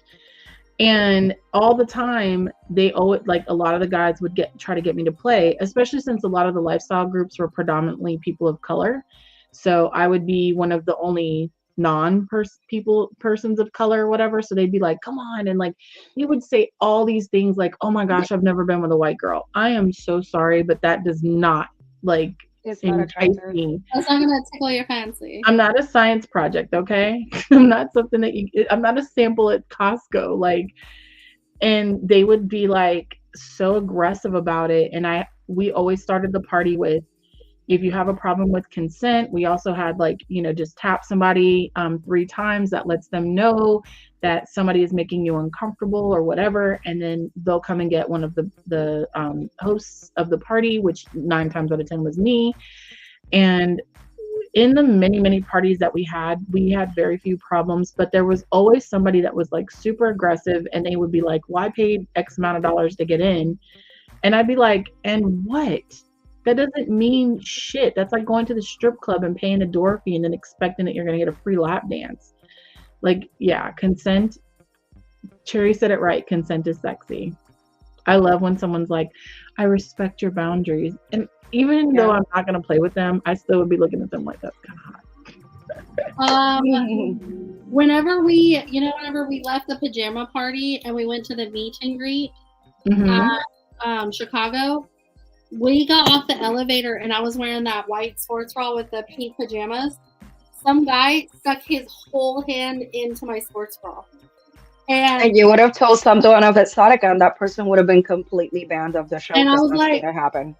And all the time they owe it, like a lot of the guys would try to get me to play, especially since a lot of the lifestyle groups were predominantly people of color. So I would be one of the only persons of color or whatever. So they'd be like, come on. And like, he would say all these things like, oh my gosh, I've never been with a white girl. I am so sorry, but that does not like It's not entice attractive. me. That's not gonna tickle your fancy. I'm not a science project, okay? I'm not something I'm not a sample at Costco. Like, and they would be like so aggressive about it. And we always started the party with, if you have a problem with consent, we also had like, just tap somebody 3 times. That lets them know that somebody is making you uncomfortable or whatever. And then they'll come and get one of the hosts of the party, which 9 times out of 10 was me. And in the many, many parties that we had very few problems, but there was always somebody that was like super aggressive, and they would be like, well, I paid X amount of dollars to get in. And I'd be like, and what? That doesn't mean shit. That's like going to the strip club and paying a door fee and then expecting that you're going to get a free lap dance. Like, yeah, consent. Cherry said it right. Consent is sexy. I love when someone's like, I respect your boundaries. And even though I'm not going to play with them, I still would be looking at them like, that's kind of hot. Whenever we left the pajama party and we went to the meet and greet at Chicago, we got off the elevator and I was wearing that white sports bra with the pink pajamas. Some guy stuck his whole hand into my sports bra. And you would have told someone of Exotica, and that person would have been completely banned of the show. And I was like, that happened.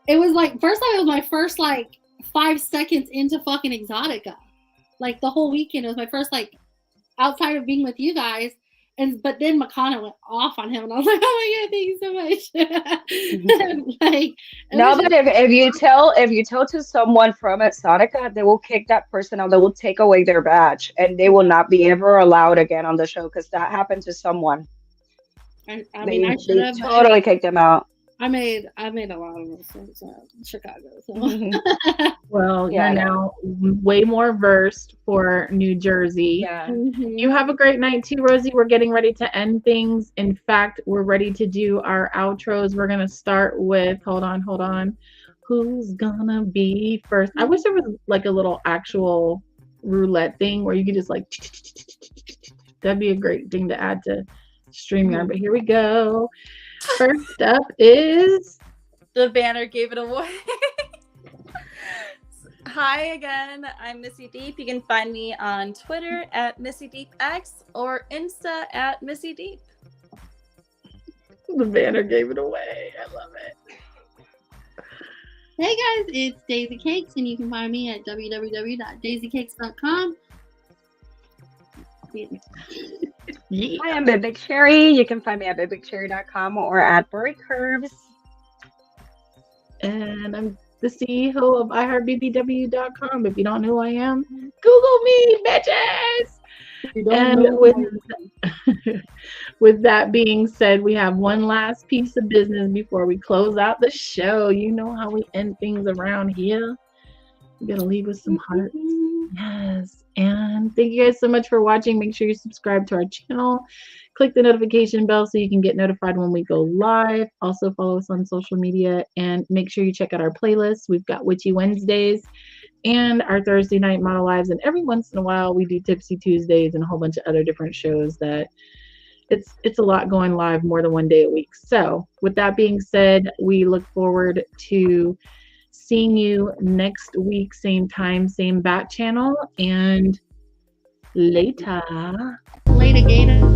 It was like, first time, it was my first like 5 seconds into fucking Exotica. Like the whole weekend, it was my first like outside of being with you guys. But then Makana went off on him, and I was like, "Oh my god, thank you so much!" And, like, no, but if you tell to someone from Exotica, they will kick that person out. They will take away their badge, and they will not be ever allowed again on the show because that happened to someone. I should have totally kicked them out. I made a lot of mistakes in Chicago. So. Well, you're now way more versed for New Jersey. Yeah. You have a great night too, Rosie. We're getting ready to end things. In fact, we're ready to do our outros. We're gonna start with hold on. Who's gonna be first? I wish there was like a little actual roulette thing where you could just like that'd be a great thing to add to StreamYard. But here we go. First up is the banner gave it away. Hi again, I'm Missy Deep. You can find me on Twitter at MissyDeepX or Insta at MissyDeep. The banner gave it away. I love it. Hey guys, it's Daisy Cakes, and you can find me at www.daisycakes.com. Yeah. I am Big Cherry. You can find me at bigcherry.com or at Burry Curves. And I'm the CEO of iHeartBBW.com. If you don't know who I am, Google me, bitches. And with that being said, we have one last piece of business before we close out the show. You know how we end things around here. We're going to leave with some hearts. Yes. And thank you guys so much for watching. Make sure you subscribe to our channel. Click the notification bell so you can get notified when we go live. Also follow us on social media and make sure you check out our playlists. We've got Witchy Wednesdays and our Thursday night model lives. And every once in a while we do Tipsy Tuesdays and a whole bunch of other different shows that it's a lot going live more than one day a week. So with that being said, we look forward to seeing you next week, same time, same bat channel, and later. Later, Gator.